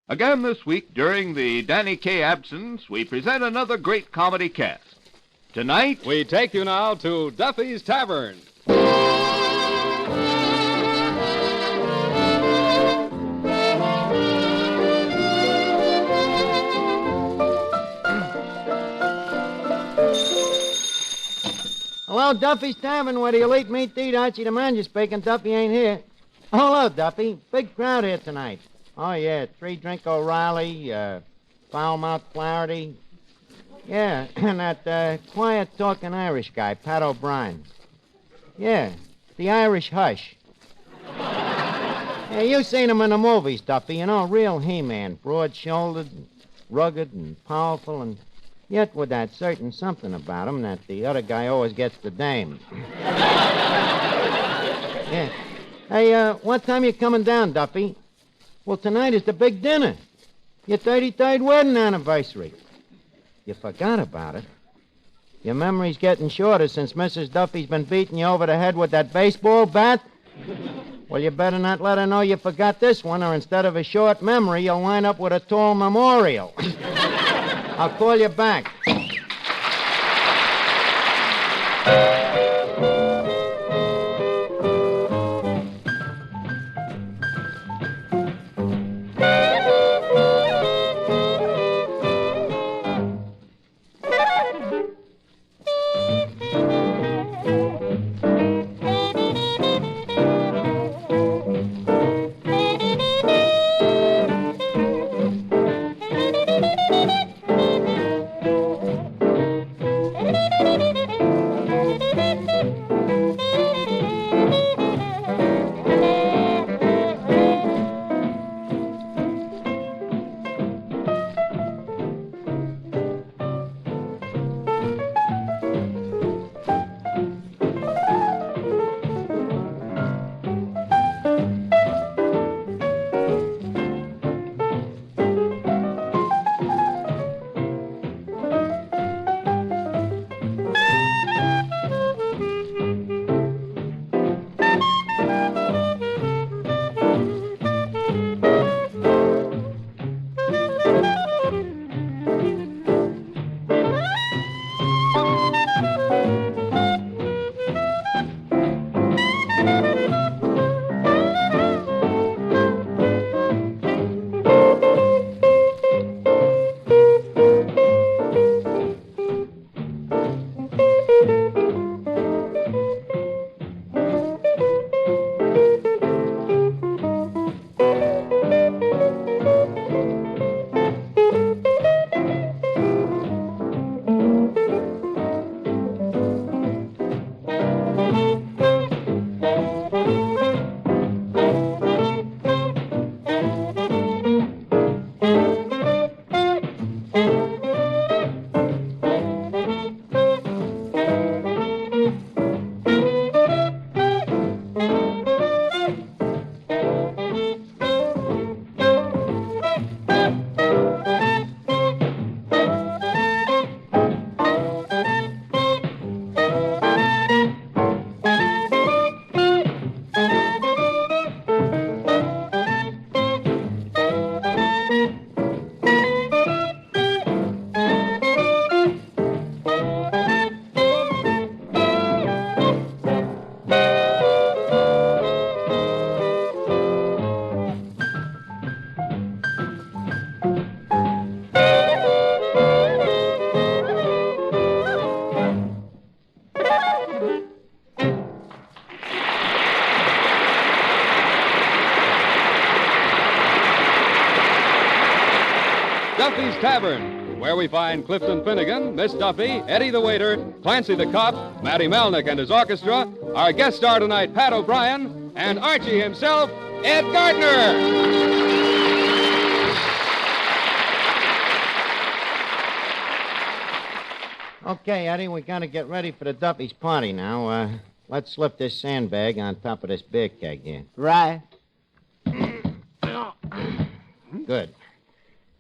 Again this week, during the Danny Kaye absence, we present another great comedy cast. Tonight, we take you now to Duffy's Tavern. Hello, Duffy's Tavern, where the elite meat to eat. Archie the manager speaking. Duffy ain't here. Oh, hello, Duffy. Big crowd here tonight. Oh, yeah, 3-drink O'Reilly, foul-mouthed Flaherty. Yeah, and that quiet-talking Irish guy, Pat O'Brien. Yeah, the Irish Hush. Yeah, you've seen him in the movies, Duffy. You know, real He-Man, broad-shouldered, rugged, and powerful, and yet with that certain something about him that the other guy always gets the dame. Yeah. Hey, what time you coming down, Duffy? Well, tonight is the big dinner. Your 33rd wedding anniversary. You forgot about it. Your memory's getting shorter since Mrs. Duffy's been beating you over the head with that baseball bat. Well, you better not let her know you forgot this one, or instead of a short memory, you'll wind up with a tall memorial. I'll call you back. Duffy's Tavern, where we find Clifton Finnegan, Miss Duffy, Eddie the waiter, Clancy the cop, Matty Melnick and his orchestra, our guest star tonight, Pat O'Brien, and Archie himself, Ed Gardner. Okay, Eddie, we got to get ready for the Duffy's party now. Let's slip this sandbag on top of this beer keg here. Right. Good.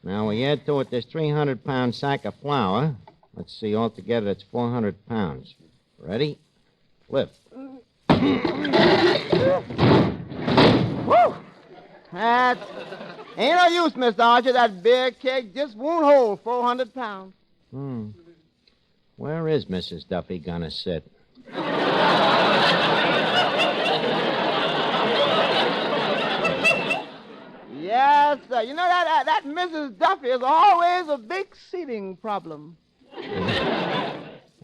Now, we add to it this 300-pound sack of flour. Let's see, altogether it's 400 pounds. Ready? Flip. Woo! That's Ain't no use, Mr. Archer. That big keg just won't hold 400 pounds. Where is Mrs. Duffy gonna sit? Yes, sir. You know, that Mrs. Duffy is always a big seating problem.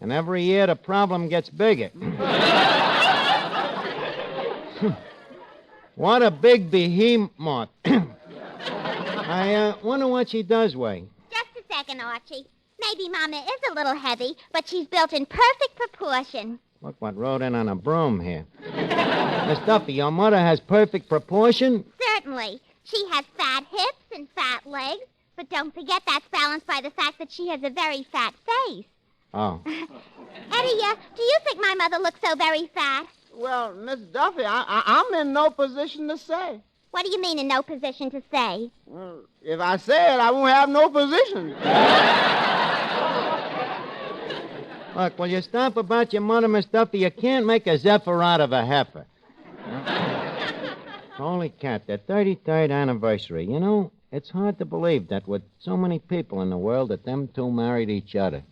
And every year the problem gets bigger. What a big behemoth. I wonder what she does weigh. Just a second, Archie. Maybe Mama is a little heavy, but she's built in perfect proportion. Look what rode in on a broom here. Miss Duffy, your mother has perfect proportion? Certainly. She has fat hips and fat legs, but don't forget that's balanced by the fact that she has a very fat face. Oh. Eddie, do you think my mother looks so very fat? Well, Miss Duffy, I'm in no position to say. What do you mean in no position to say? Well, if I say it, I won't have no position. Look, will you stop about your mother, Miss Duffy? You can't make a zephyr out of a heifer. Holy cat, their 33rd anniversary. You know, it's hard to believe that with so many people in the world that them two married each other.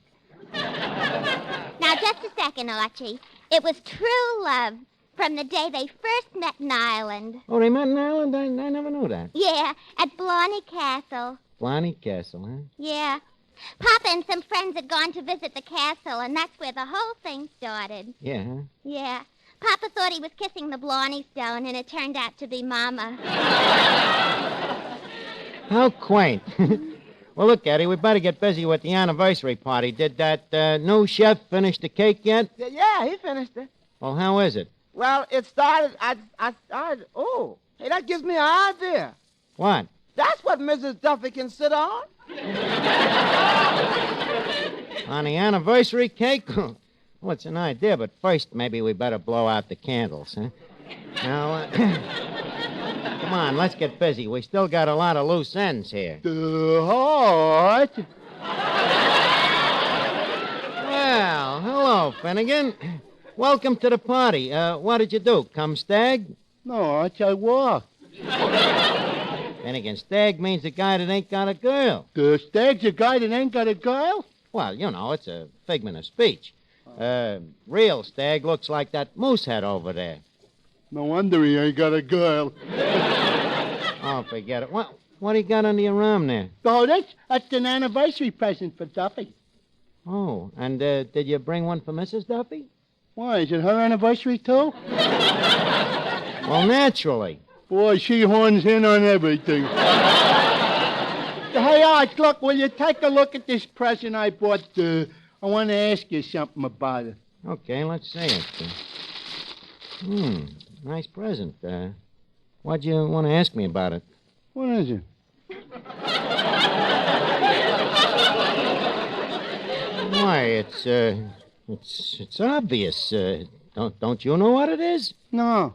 Now, just a second, Archie. It was true love from the day they first met in Ireland. Oh, they met in Ireland? I never knew that. Yeah, at Blarney Castle. Blarney Castle, huh? Yeah. Papa and some friends had gone to visit the castle, and that's where the whole thing started. Yeah, huh? Yeah. Papa thought he was kissing the Blarney Stone, and it turned out to be Mama. How quaint. Well, look, Eddie, we better get busy with the anniversary party. Did that new chef finish the cake yet? Yeah, he finished it. Well, how is it? Well, it started, oh, hey, that gives me an idea. What? That's what Mrs. Duffy can sit on. On the anniversary cake? Well, it's an idea, but first maybe we better blow out the candles, huh? Now, come on, let's get busy. We still got a lot of loose ends here. The heart. Well, hello, Finnegan. Welcome to the party. What did you do? Come stag? No, I walk. Finnegan, stag means a guy that ain't got a girl. The stag's a guy that ain't got a girl? Well, you know, it's a figment of speech. Real stag looks like that moose head over there. No wonder he ain't got a girl. Oh, forget it. What do you got under your arm there? Oh, that's an anniversary present for Duffy. Oh, and did you bring one for Mrs. Duffy? Why, is it her anniversary, too? Well, naturally. Boy, she horns in on everything. Hey, Arch, look, will you take a look at this present I bought? I want to ask you something about it. Okay, let's see it. Nice present. What'd you want to ask me about it? What is it? Why, it's obvious. Don't you know what it is? No.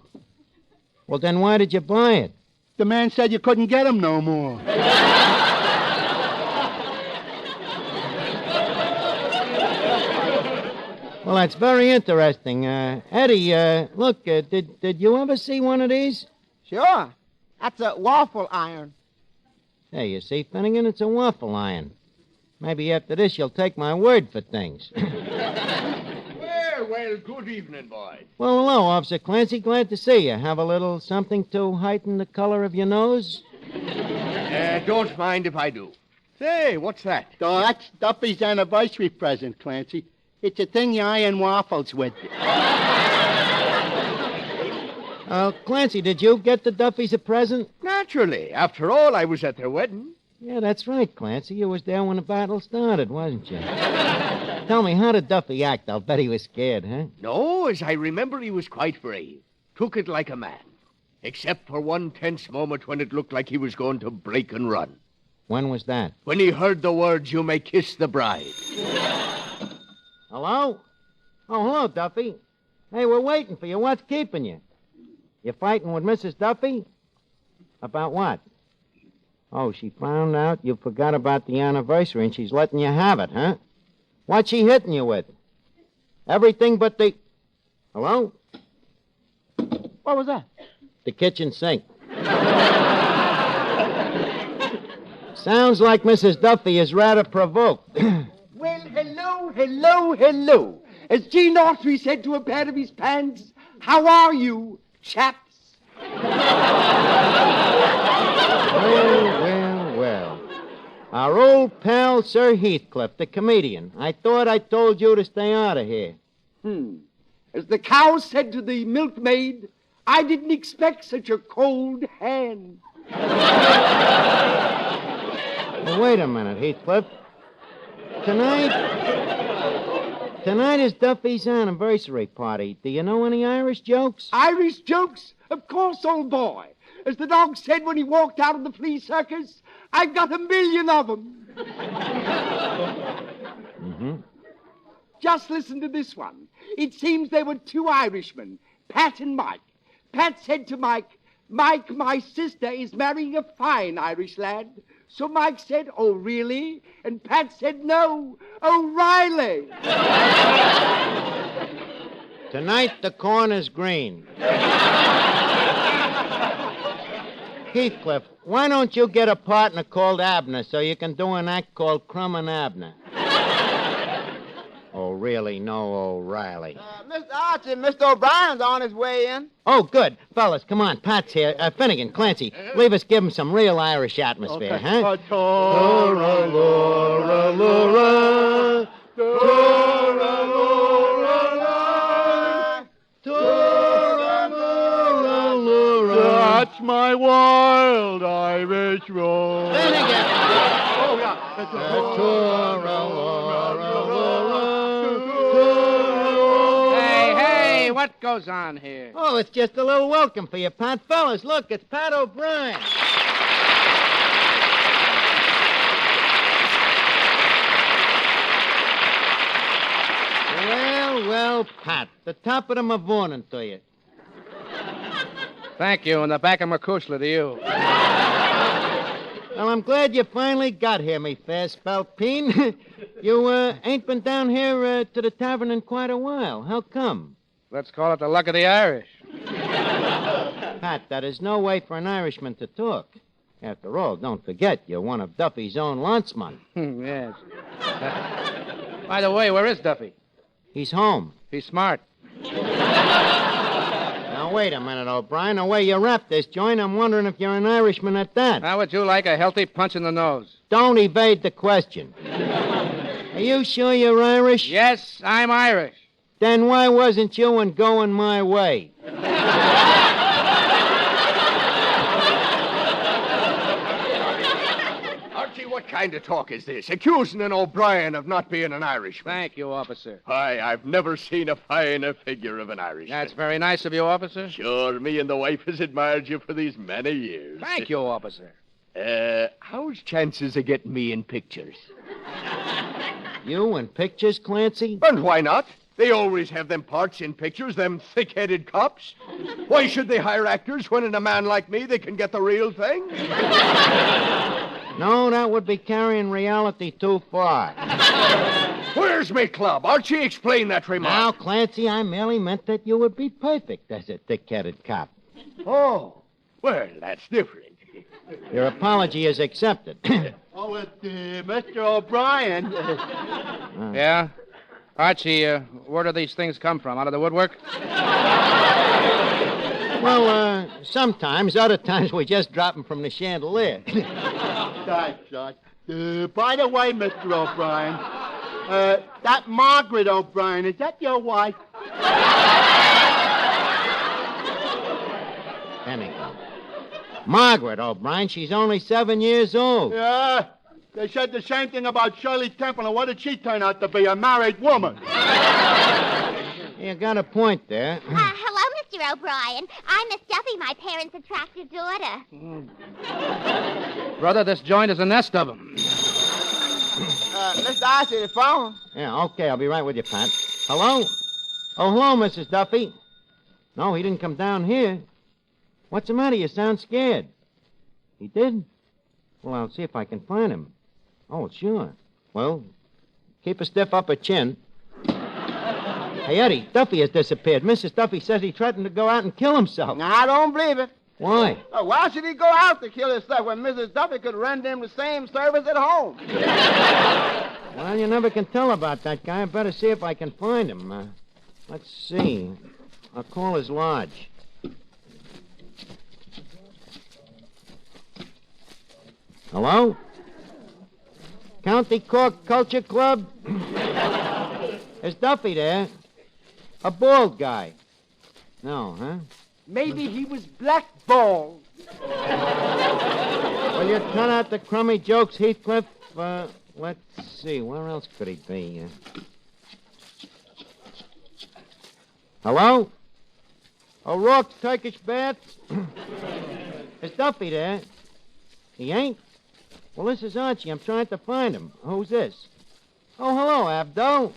Well, then why did you buy it? The man said you couldn't get him no more. Well, that's very interesting. Eddie, look, did you ever see one of these? Sure. That's a waffle iron. Hey, you see, Finnegan, it's a waffle iron. Maybe after this you'll take my word for things. Well, good evening, boys. Well, hello, Officer Clancy. Glad to see you. Have a little something to heighten the color of your nose? Don't mind if I do. Say, what's that? Oh, that's Duffy's anniversary present, Clancy. It's a thing you iron waffles with. Clancy, did you get the Duffys a present? Naturally. After all, I was at their wedding. Yeah, that's right, Clancy. You was there when the battle started, wasn't you? Tell me, how did Duffy act? I'll bet he was scared, huh? No, as I remember, he was quite brave. Took it like a man. Except for one tense moment when it looked like he was going to break and run. When was that? When he heard the words, "You may kiss the bride." Hello? Oh, hello, Duffy. Hey, we're waiting for you. What's keeping you? You fighting with Mrs. Duffy? About what? Oh, she found out you forgot about the anniversary and she's letting you have it, huh? What's she hitting you with? Everything but the... Hello? What was that? The kitchen sink. Sounds like Mrs. Duffy is rather provoked. Well, hello. As Gene Autry said to a pair of his pants, how are you, chaps? Well. Our old pal, Sir Heathcliff, the comedian. I thought I told you to stay out of here. As the cow said to the milkmaid, I didn't expect such a cold hand. Now, wait a minute, Heathcliff. Tonight is Duffy's anniversary party. Do you know any Irish jokes? Irish jokes? Of course, old boy. As the dog said when he walked out of the flea circus, I've got 1 million of them. Just listen to this one. It seems there were 2 Irishmen, Pat and Mike. Pat said to Mike, Mike, my sister is marrying a fine Irish lad. So Mike said, oh, really? And Pat said, no, O'Reilly. Tonight, the corn is green. Heathcliff, why don't you get a partner called Abner so you can do an act called Crumb and Abner? Oh, really? No, O'Reilly. Mr. Archie, Mr. O'Brien's on his way in. Oh, good. Fellas, come on. Pat's here. Finnegan, Clancy, leave us give him some real Irish atmosphere, huh? Tora, Lora, Lora. Tora, Lora, Lora. Tora, Lora, Lora. That's my wild Irish roll. Finnegan! Oh, yeah. Tora, Lora, Lora. Hey, what goes on here? Oh, it's just a little welcome for you, Pat. Fellas, look, it's Pat O'Brien. Well, Pat, the top of the morning to you. Thank you, and the back of Mercushla to you. Well, I'm glad you finally got here, me fair spalpeen. You ain't been down here to the tavern in quite a while. How come? Let's call it the luck of the Irish. Pat, that is no way for an Irishman to talk. After all, don't forget, you're one of Duffy's own lancemen. Yes. By the way, where is Duffy? He's home. He's smart. Now, wait a minute, O'Brien. The way you wrap this joint, I'm wondering if you're an Irishman at that. How would you like a healthy punch in the nose? Don't evade the question. Are you sure you're Irish? Yes, I'm Irish. Then why wasn't you in going my way? Archie, what kind of talk is this? Accusing an O'Brien of not being an Irishman. Thank you, officer. Why, I've never seen a finer figure of an Irishman. That's very nice of you, officer. Sure, me and the wife has admired you for these many years. Thank you, officer. How's chances of getting me in pictures? You in pictures, Clancy? And why not? They always have them parts in pictures, them thick-headed cops. Why should they hire actors when in a man like me they can get the real thing? No, that would be carrying reality too far. Where's me club? Archie, explain that remark. Now, Clancy, I merely meant that you would be perfect as a thick-headed cop. Oh, well, that's different. Your apology is accepted. Oh, it's Mr. O'Brien. Yeah? Archie, where do these things come from? Out of the woodwork? Well, sometimes. Other times we just drop them from the chandelier. That's right. By the way, Mr. O'Brien, that Margaret O'Brien, is that your wife? Finnegan. Margaret O'Brien, she's only 7 years old. Yeah. They said the same thing about Shirley Temple, and what did she turn out to be? A married woman. You got a point there. Hello, Mr. O'Brien. I'm Miss Duffy, my parents' attractive daughter. Brother, this joint is a nest of them. Mr. Archie, the phone. Yeah, okay, I'll be right with you, Pat. Hello? Oh, hello, Mrs. Duffy. No, he didn't come down here. What's the matter? You sound scared. He did? Well, I'll see if I can find him. Oh, sure. Well, keep a stiff upper chin. Hey, Eddie, Duffy has disappeared. Mrs. Duffy says he threatened to go out and kill himself. Now, I don't believe it. Why? Why should he go out to kill himself when Mrs. Duffy could render him the same service at home? Well, you never can tell about that guy. I better see if I can find him. Let's see. I'll call his lodge. Hello? County Cork Culture Club? Is Duffy there? A bald guy. No, huh? Maybe he was blackballed. Will you cut out the crummy jokes, Heathcliff? Let's see. Where else could he be? Hello? O'Rourke's Turkish Bath? Is Duffy there? He ain't? Well, this is Archie. I'm trying to find him. Who's this? Oh, hello, Abdul.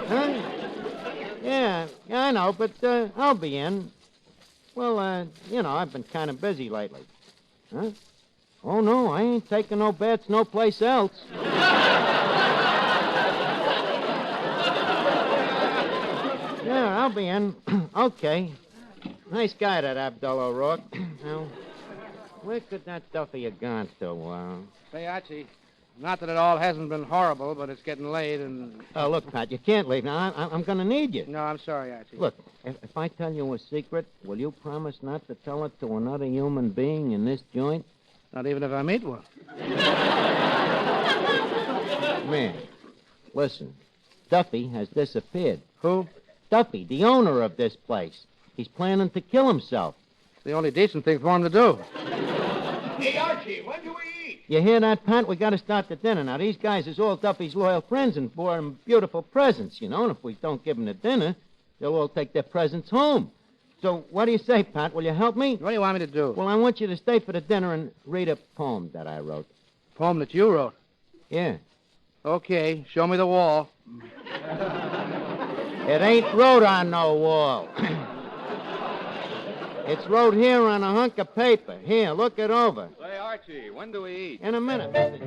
Huh? Yeah, I know, but I'll be in. Well, I've been kind of busy lately. Huh? Oh, no, I ain't taking no bets no place else. Yeah, I'll be in. Okay. Nice guy, that Abdul O'Rourke. Now, where could that Duffy have gone to? Say, Archie, not that it all hasn't been horrible, but it's getting late and... Oh, look, Pat, you can't leave. Now, I'm going to need you. No, I'm sorry, Archie. Look, if I tell you a secret, will you promise not to tell it to another human being in this joint? Not even if I meet one. Man, listen. Duffy has disappeared. Who? Duffy, the owner of this place. He's planning to kill himself. It's the only decent thing for him to do. Hey, Archie, when do we eat? You hear that, Pat? We got to start the dinner. Now, these guys is all Duffy's loyal friends and bought him beautiful presents, and if we don't give him the dinner, they'll all take their presents home. So, what do you say, Pat? Will you help me? What do you want me to do? Well, I want you to stay for the dinner and read a poem that I wrote. Poem that you wrote? Yeah. Okay, show me the wall. It ain't wrote on no wall. It's wrote here on a hunk of paper. Here, look it over. Say, Archie, when do we eat? In a minute, Mr.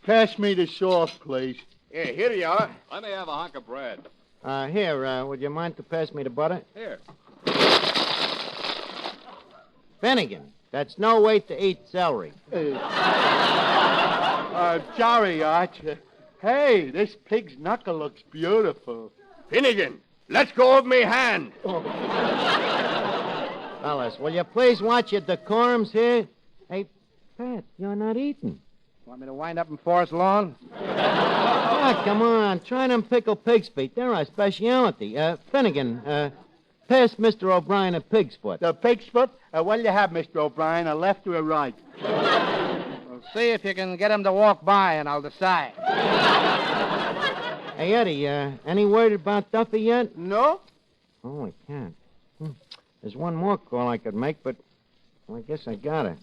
Pass me the sauce, please. Here you are. Let me have a hunk of bread. Here, would you mind to pass me the butter? Here. Finnegan, that's no way to eat celery. Sorry, Arch. Hey, this pig's knuckle looks beautiful. Finnegan, let go of me hand. Fellas, will you please watch your decorums here? Hey, Pat, you're not eating. Want me to wind up in Forest Lawn? Ah, come on. Try them pickled pig's feet. They're our specialty. Finnegan, pass Mr. O'Brien a pig's foot. The pig's foot? What'll you have, Mr. O'Brien, a left or a right? Well, see if you can get him to walk by, and I'll decide. Hey, Eddie, any word about Duffy yet? No? Oh, I can't. There's one more call I could make, but well, I guess I gotta.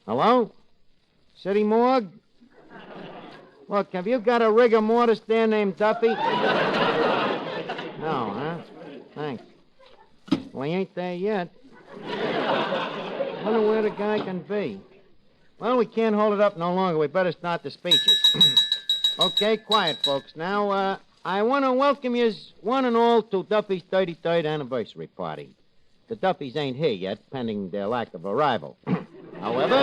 Hello? City Morgue? Look, have you got a rigor mortis there named Duffy? No, huh? Thanks. Well, he ain't there yet. Wonder where the guy can be. Well, we can't hold it up no longer. We better start the speeches. Okay, quiet, folks. Now, I want to welcome yous one and all to Duffy's 33rd anniversary party. The Duffys ain't here yet, pending their lack of arrival. However,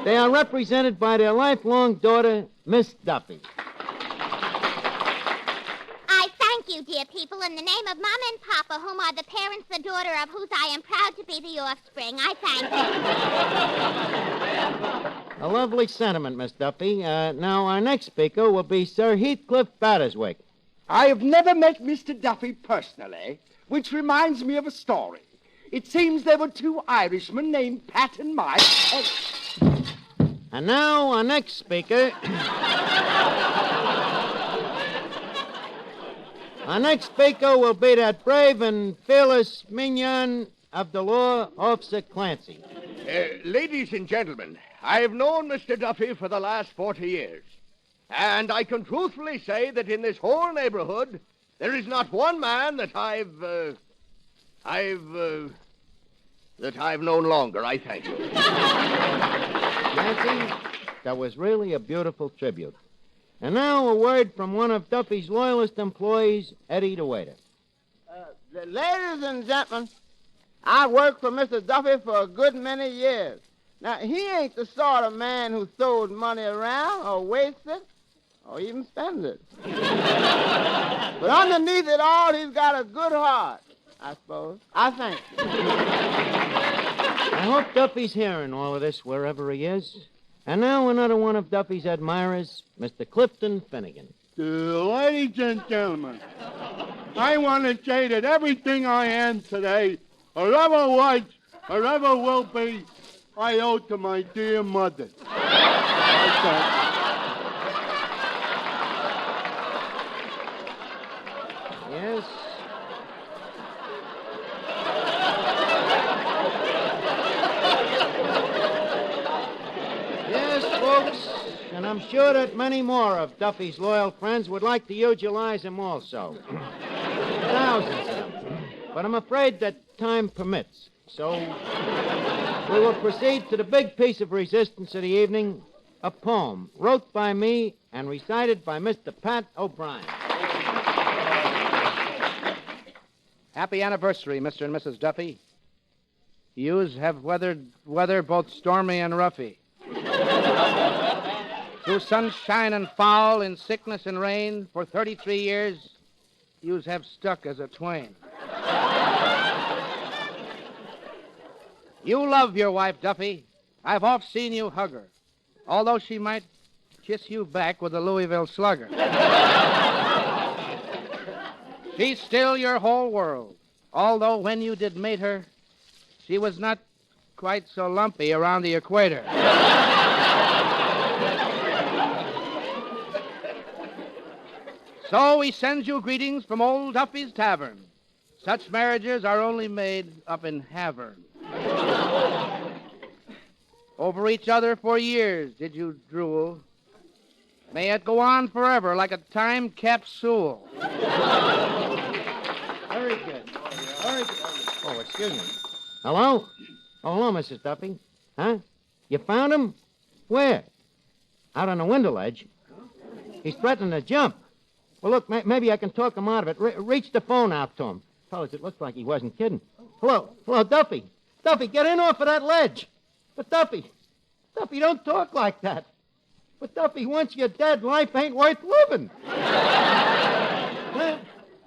they are represented by their lifelong daughter, Miss Duffy. I thank you, dear people, in the name of Mama and Papa, whom are the parents, the daughter of whose I am proud to be the offspring. I thank you. A lovely sentiment, Miss Duffy. Now, our next speaker will be Sir Heathcliff Batterswick. I have never met Mr. Duffy personally, which reminds me of a story. It seems there were two Irishmen named Pat and Mike. And now, our next speaker... Our next speaker will be that brave and fearless mignon of the law, Officer Clancy. Ladies and gentlemen, I have known Mr. Duffy for the last 40 years. And I can truthfully say that in this whole neighborhood, there is not one man that I've known longer, I thank you. Nancy, that was really a beautiful tribute. And now a word from one of Duffy's loyalist employees, Eddie the waiter. Ladies and gentlemen, I worked for Mr. Duffy for a good many years. Now, he ain't the sort of man who throws money around or wastes it or even spends it. But underneath it all, he's got a good heart, I suppose. I think. I hope Duffy's hearing all of this wherever he is. And now another one of Duffy's admirers, Mr. Clifton Finnegan. Ladies and gentlemen, I want to say that everything I am today, or ever was, or ever will be, I owe to my dear mother. Yes? Yes, folks, and I'm sure that many more of Duffy's loyal friends would like to utilize him also. Thousands of them. But I'm afraid that time permits. So we will proceed to the big piece of resistance of the evening, a poem wrote by me and recited by Mr. Pat O'Brien. Happy anniversary, Mr. and Mrs. Duffy. Yous have weathered weather both stormy and roughy. Through sunshine and foul, in sickness and rain, for 33 years, yous have stuck as a twain. You love your wife, Duffy. I've oft seen you hug her, although she might kiss you back with a Louisville slugger. She's still your whole world, although when you did mate her, she was not quite so lumpy around the equator. So we send you greetings from old Duffy's Tavern. Such marriages are only made up in Havern. Over each other for years did you drool. May it go on forever like a time capsule. Very good. Very good. Oh, excuse me. Hello? Oh, hello, Mrs. Duffy. Huh? You found him? Where? Out on the window ledge. He's threatening to jump. Well, look, maybe I can talk him out of it. Reach the phone out to him. Fellas, it looks like he wasn't kidding. Hello, Duffy. Duffy, get in off of that ledge. But Duffy, don't talk like that. But Duffy, once you're dead, life ain't worth living.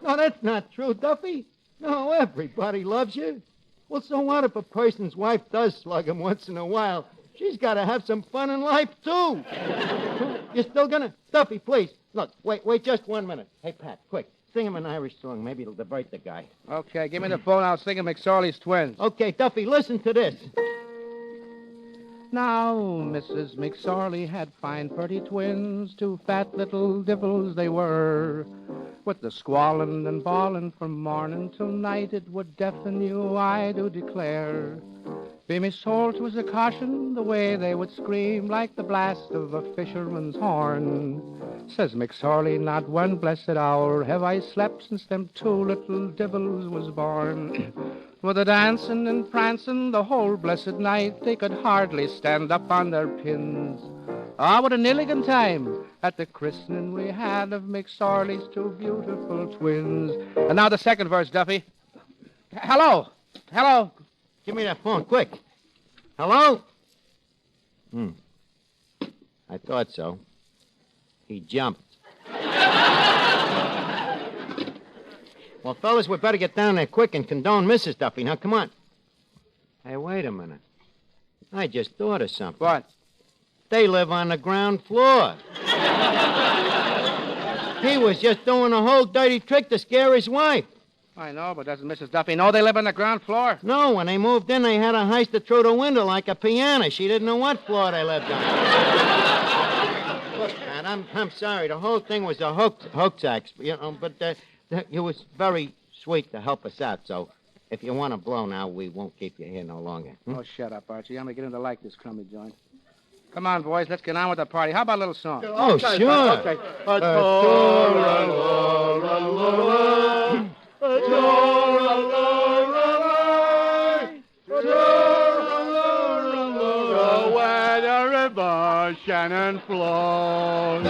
No, that's not true, Duffy. No, everybody loves you. Well, so what if a person's wife does slug him once in a while? She's got to have some fun in life, too. You're still gonna... Duffy, please. Look, wait just 1 minute. Hey, Pat, quick. Sing him an Irish song. Maybe it'll divert the guy. Okay, give me the phone. I'll sing him McSorley's Twins. Okay, Duffy, listen to this. Now, Mrs. McSorley had fine, pretty twins, 2 fat little devils they were. With the squalling and bawling from morning till night, it would deafen you, I do declare. Be me soul, 'twas a caution, the way they would scream like the blast of a fisherman's horn. Says McSorley, not one blessed hour have I slept since them 2 little devils was born. With a dancing and prancing the whole blessed night, they could hardly stand up on their pins. Ah, what an elegant time at the christening we had of McSorley's 2 beautiful twins. And now the second verse, Duffy. Hello. Give me that phone, quick. Hello? I thought so. He jumped. Well, fellas, we better get down there quick and condone Mrs. Duffy. Now, come on. Hey, wait a minute. I just thought of something. What? They live on the ground floor. He was just doing a whole dirty trick to scare his wife. I know, but doesn't Mrs. Duffy know they live on the ground floor? No, when they moved in, they had to heist it through the window like a piano. She didn't know what floor they lived on. Look, Pat, I'm sorry. The whole thing was a hoax act, but it was very sweet to help us out, so if you want to blow now, we won't keep you here no longer. Oh, shut up, Archie. I'm beginning to like this crummy joint. Come on, boys, let's get on with the party. How about a little song? Oh, sure. Okay. Where the river Shannon flows.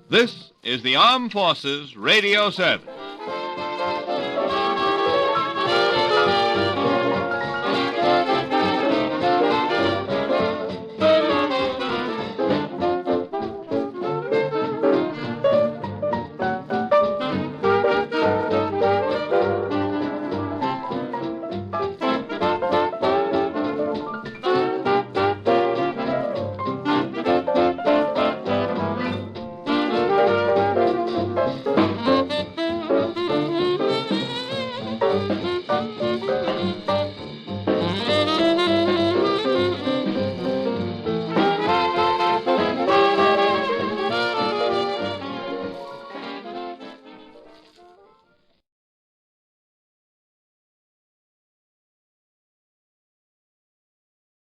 This is the Armed Forces Radio Service.